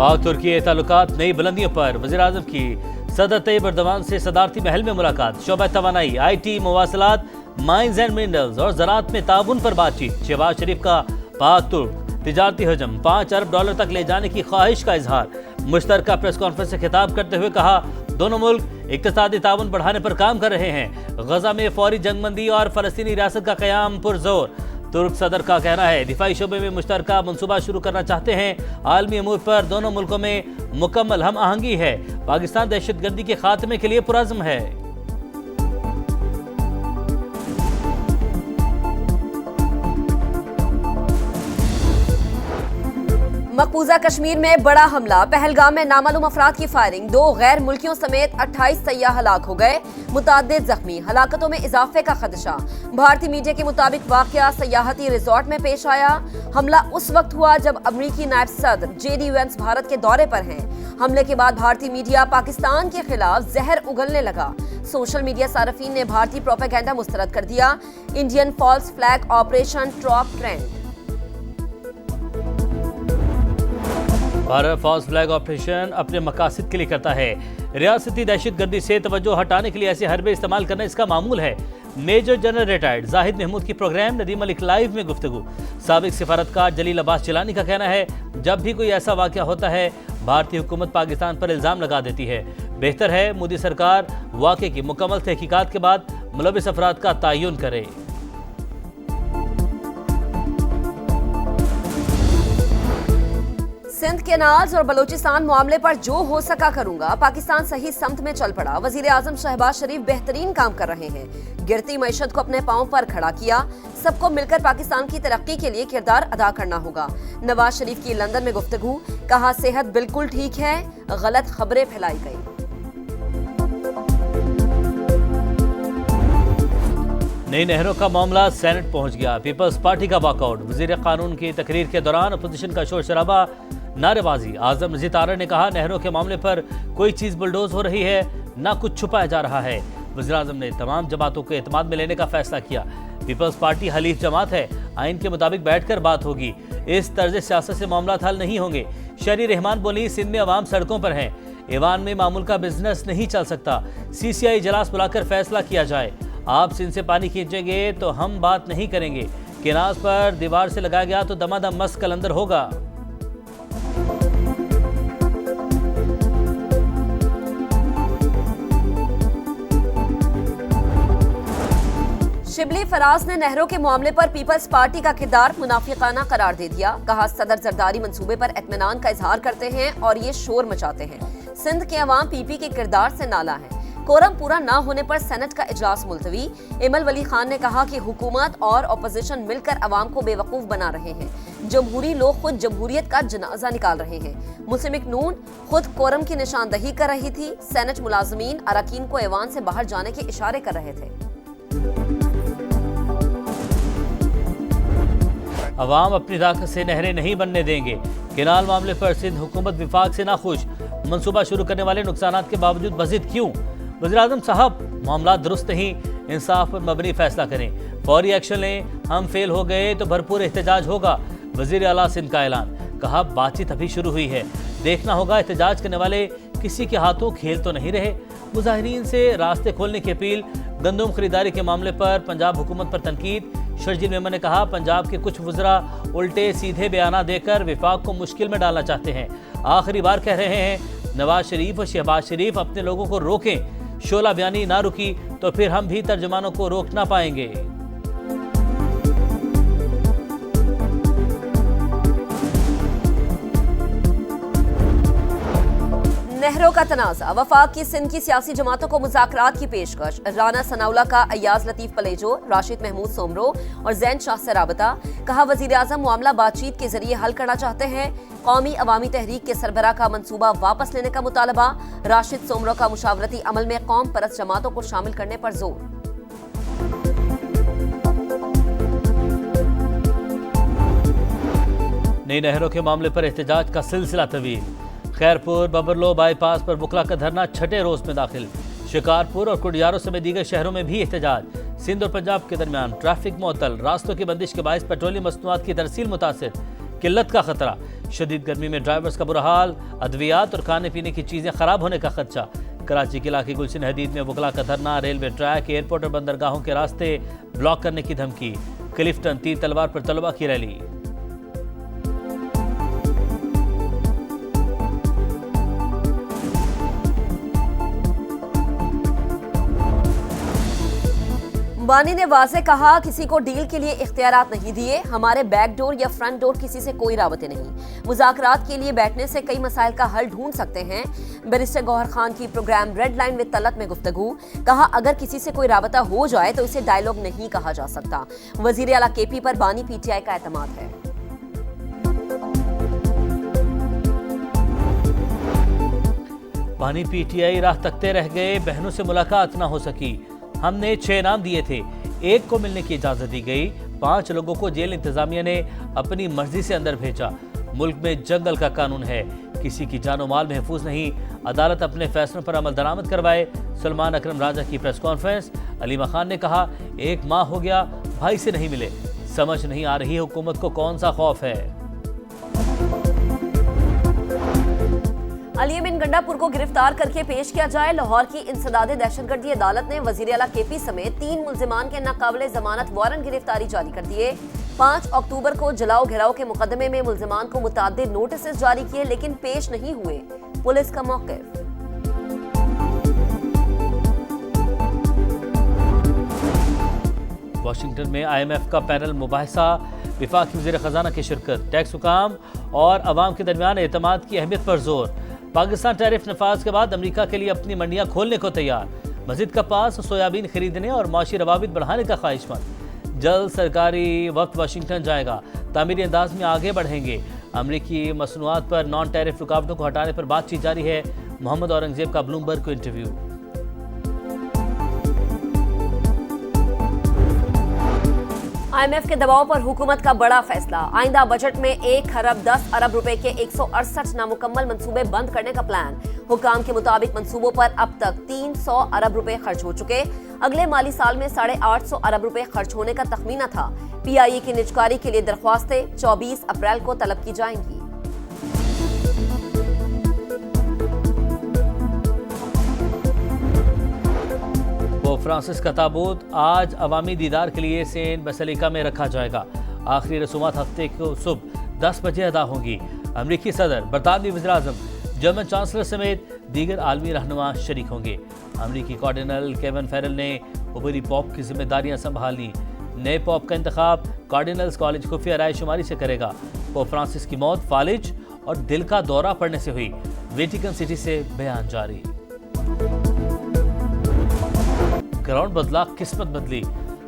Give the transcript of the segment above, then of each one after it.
पाक तुर्की ताल्लुकात नई बुलंदियों पर। वज़ीर-ए-आज़म की सदर तैयब एर्दोगान से सदारती महल में मुलाकात। शोबा तवानाई, IT, मवासलात, माइंस एंड मिनरल्स और ज़राअत में ताउन पर बातचीत। शहबाज शरीफ का पाक तुर्क तिजारती हजम $5 अरब तक ले जाने की ख्वाहिश का इजहार। मुश्तरका प्रेस कॉन्फ्रेंस से खिताब करते हुए कहा, दोनों मुल्क इक्तिसादी ताउन बढ़ाने पर काम कर रहे हैं। गजा में फौरी जंगबंदी और फलस्तीनी रियासत का क़याम पुरजोर। तुर्क सदर का कहना है, दिफाई शोबे में मुश्तरका मनसूबा शुरू करना चाहते हैं। आलमी अमूर पर दोनों मुल्कों में मुकम्मल हम आहंगी है। पाकिस्तान दहशतगर्दी के खात्मे के लिए पुरअज़्म है। मकबूजा कश्मीर में बड़ा हमला। पहलगाम में नामालूम अफराद की फायरिंग। 2 गैर मुल्कियों समेत 28 सयाह हलाक हो गए, मुताद्दिद जख्मी। हलाकतों में इजाफे का खदशा। भारतीय मीडिया के मुताबिक वाकया सयाहती रिजॉर्ट में पेश आया। हमला उस वक्त हुआ जब अमरीकी नायब सदर JD Vance भारत के दौरे पर हैं। हमले के बाद भारतीय मीडिया पाकिस्तान के खिलाफ जहर उगलने लगा। सोशल मीडिया सार्फिन ने भारतीय प्रोपेगेंडा मुस्तरद कर दिया। Indian false flag operation top trend. Bharat false flag operation अपने मकासद के लिए करता है। रियासती दहशतगर्दी से तवज्जो हटाने के लिए ऐसे हरबे इस्तेमाल करना इसका मामूल है। Major general retired Zahid Mahmood की प्रोग्राम नदीम मलिक लाइव में गुफ्तगू। साबिक सिफारतकार जलील अब्बास जिलानी का कहना है, जब भी कोई ऐसा वाक़या होता है भारतीय हुकूमत पाकिस्तान पर इल्ज़ाम लगा देती है। बेहतर है मोदी सरकार वाक़े की मुकम्मल तहकीकात के बाद मुलविस अफराद का तयन करे। सिंध केनाल्स और बलोचिस्तान मामले पर जो हो सका करूंगा। पाकिस्तान सही समत में चल पड़ा। वज़ीर-ए-आज़म शहबाज शरीफ बेहतरीन काम कर रहे हैं। गिरती मईशत को अपने पांव पर खड़ा किया। सबको मिलकर पाकिस्तान की तरक्की के लिए किरदार अदा करना होगा। नवाज शरीफ की लंदन में गुफ्तगू। कहा, सेहत बिल्कुल ठीक है, गलत खबरें फैलाई गई। नई नहरों का मामला सेनेट पहुंच गया। पीपल्स पार्टी का वॉकआउट। वजीर कानून की तकरीर के दौरान अपोजिशन का शोर शराबा, नारेबाजी। आजम मजीद तारा ने कहा, नहरों के मामले पर कोई चीज बुलडोज हो रही है, ना कुछ छुपाया जा रहा है। वज़ीर-ए-आज़म ने तमाम जमातों को एतमाद में लेने का फैसला किया। पीपल्स पार्टी हलीफ जमात है, आइन के मुताबिक बैठकर बात होगी। इस तर्ज सियासत से मामला हल नहीं होंगे। शहरी रहमान बोली, सिंध में अवाम सड़कों पर हैं। ईवान में मामूल का बिजनेस नहीं चल सकता। CCI इजलास बुलाकर फैसला किया जाए। आप सिंध से पानी खींचेंगे तो हम बात नहीं करेंगे। केनाज पर दीवार से लगाया गया तो दमादम मस्त कलंदर होगा। शिबली फराज ने नहरों के मामले पर पीपल्स पार्टी का किरदार मुनाफिकाना करार दे दिया। कहा, सदर जरदारी मंसूबे पर इत्मीनान का इजहार करते हैं और ये शोर मचाते हैं। सिंध के अवाम PP के किरदार से नाला है। कोरम पूरा ना होने पर सेनेट का इजलास मुलतवी। इमल वली खान ने कहा कि हुकूमत और अपोजिशन मिलकर अवाम को बेवकूफ बना रहे हैं। जमहूरी लोग खुद जमहूरियत का जनाजा निकाल रहे हैं। मुस्लिम लीग नून खुद कोरम की निशानदही कर रही थी। सेनेट मुलाजमीन अरकान को ऐवान से बाहर जाने के इशारे कर रहे थे। अवाम अपनी ताकत से नहरें नहीं बनने देंगे। केनाल मामले पर सिंध हुकूमत विफाक से नाखुश। मंसूबा शुरू करने वाले नुकसानात के बावजूद मजीद क्यों? वज़ीर-ए-आज़म साहब, मामला दुरुस्त नहीं, इंसाफ पर मबनी फैसला करें, फौरी एक्शन लें। हम फेल हो गए तो भरपूर एहतजाज होगा। वज़ीर आला सिंध का ऐलान। कहा, बातचीत अभी शुरू हुई है, देखना होगा एहतजाज करने वाले किसी के हाथों खेल तो नहीं रहे। मुजाहिरीन से रास्ते खोलने की अपील। गंदम खरीदारी के मामले पर पंजाब हुकूमत पर तनकीद। शर्जील मेमन ने कहा, पंजाब के कुछ वज़रा उल्टे सीधे बयाना देकर विफाक को मुश्किल में डालना चाहते हैं। आखिरी बार कह रहे हैं, नवाज शरीफ और शहबाज शरीफ अपने लोगों को रोकें। शोला बयानी ना रुकी तो फिर हम भी तर्जुमानों को रोक ना पाएंगे। नहरों का तनाज़ा। वफाक की सिंध की सियासी जमातों को मुज़ाकरात की पेशकश। राना सनाउल्लाह का अय्याज लतीफ पलेजो, राशिद महमूद सोमरो और जैन शाह से राबता। कहा, वज़ीर-ए-आज़म मामला बातचीत के जरिए हल करना चाहते हैं। कौमी अवामी तहरीक के सरबराह का मंसूबा वापस लेने का मुतालबा। राशिद सोमरो का मुशावरती अमल में कौम परस्त जमातों को शामिल करने पर जोर। नई नहरों के मामले पर एहतजाज का सिलसिला तवील। खैरपुर बबरलो बाईपास पर बुकला का धरना 6ठे रोज में दाखिल। शिकारपुर और कुडियारों समेत दीगर शहरों में भी एहतजाज। सिंध और पंजाब के दरमियान ट्रैफिक मुअत्तल। रास्तों की बंदिश के बायस पेट्रोलियम मसनूआत की तरसील मुतासिर। किल्लत का खतरा। शदीद गर्मी में ड्राइवर्स का बुरा हाल, अद्वियात और खाने पीने की चीजें खराब होने का खदशा। कराची के इलाके गुलशन हदीद में वकला का धरना, रेलवे ट्रैक, एयरपोर्ट और बंदरगाहों के रास्ते ब्लॉक करने की धमकी। क्लिफ्टन तीर तलवार पर तलबा की रैली। बानी ने वाज़े कहा, किसी को डील के लिए इख्तियारात नहीं दिए, हमारे बैक डोर या फ्रंट डोर किसी से कोई राबते नहीं। मुज़ाकरात के लिए बैठने से कई मसाइल का हल ढूंढ सकते हैं। बैरिस्टर गौहर खान की programme Red Line with Talat में गुफ्तगू। कहा, अगर किसी से कोई राबता हो जाए तो इसे डायलॉग नहीं कहा जा सकता। वज़ीर आला केपी पर बानी पीटीआई का एतमाद है। बानी पीटीआई राह तकते रह गए, बहनों से मुलाकात ना हो सकी। हमने 6 नाम दिए थे, 1 को मिलने की इजाजत दी गई। 5 लोगों को जेल इंतजामिया ने अपनी मर्जी से अंदर भेजा। मुल्क में जंगल का कानून है, किसी की जानो माल महफूज नहीं। अदालत अपने फैसलों पर अमल दरामद करवाए। सलमान अकरम राजा की प्रेस कॉन्फ्रेंस। अलीमा खान ने कहा, 1 माह हो गया भाई से नहीं मिले, समझ नहीं आ रही हुकूमत को कौन सा खौफ है। अली बिन गंडापुर को गिरफ्तार करके पेश किया जाए। लाहौर की इंसदादे दहशतगर्दी अदालत ने वजीर आला केपी समेत 3 मुल्जिमान के नाकाबिले जमानत वारंट गिरफ्तारी जारी कर दिए। 5 अक्टूबर को जलाओ घेराव के मुकदमे में मुल्जिमान को मुतअद्दिद नोटिस जारी किए, लेकिन पेश नहीं हुए। पुलिस का मौक़िफ़। वाशिंगटन में IMF का पैनल मुबाहिसा, वफाकी वज़ीर ख़जाना की शिरकत। टैक्स हुकाम और अवाम के दरमियान एतमाद की अहमियत पर जोर। पाकिस्तान टैरिफ नफाज के बाद अमेरिका के लिए अपनी मंडियां खोलने को तैयार। मज़ीद कपास और सोयाबीन खरीदने और माशी रवाबित बढ़ाने का ख्वाहिशमंद। जल्द सरकारी वक्त वाशिंगटन जाएगा, तामीरी अंदाज में आगे बढ़ेंगे। अमरीकी मसनूआत पर नॉन टैरिफ रुकावटों को हटाने पर बातचीत जारी है। मोहम्मद औरंगजेब का ब्लूमबर्ग को इंटरव्यू। IMF के दबाव पर हुकूमत का बड़ा फैसला। आइंदा बजट में 1 खरब 10 अरब रुपए के 168 नामुकम्मल मंसूबे बंद करने का प्लान। हुकाम के मुताबिक मंसूबों पर अब तक 300 अरब रुपए खर्च हो चुके। अगले माली साल में 850 अरब रुपए खर्च होने का तखमीना था। PIA की निजकारी के लिए दरख्वास्तें 24 अप्रैल को तलब की जाएंगी। फ्रांसिस का ताबूत आज अवामी दीदार के लिए सेंट बेसिलिका में रखा जाएगा। आखिरी रसूमात हफ्ते को सुबह 10 बजे अदा होंगी। अमरीकी सदर, बरतानवी वज़ीर-ए-आज़म, जर्मन चांसलर समेत दीगर आलमी रहनुमा शरीक होंगे। अमरीकी कार्डिनल केविन फेरल ने उभरी पॉप की जिम्मेदारियां संभाली। नए पॉप का इंतखाब कार्डिनल्स कॉलेज खुफिया राय शुमारी से करेगा। पोप फ्रांसिस की मौत फालिज और दिल का दौरा पड़ने से हुई। वेटिकन सिटी से बयान जारी। ग्राउंड बदला, किस्मत बदली।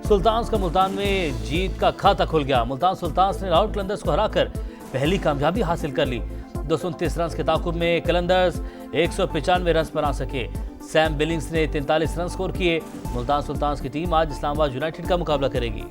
सुल्तान्स का मुल्तान में जीत का खाता खुल गया। मुल्तान सुल्तान्स ने लाहौर कलंदर्स को हराकर पहली कामयाबी हासिल कर ली। 229 रन के ताकुब में कलंदर्स 195 रन बना सके। सैम बिलिंग्स ने 43 रन स्कोर किए। मुल्तान सुल्तान्स की टीम आज इस्लामाबाद यूनाइटेड का मुकाबला करेगी।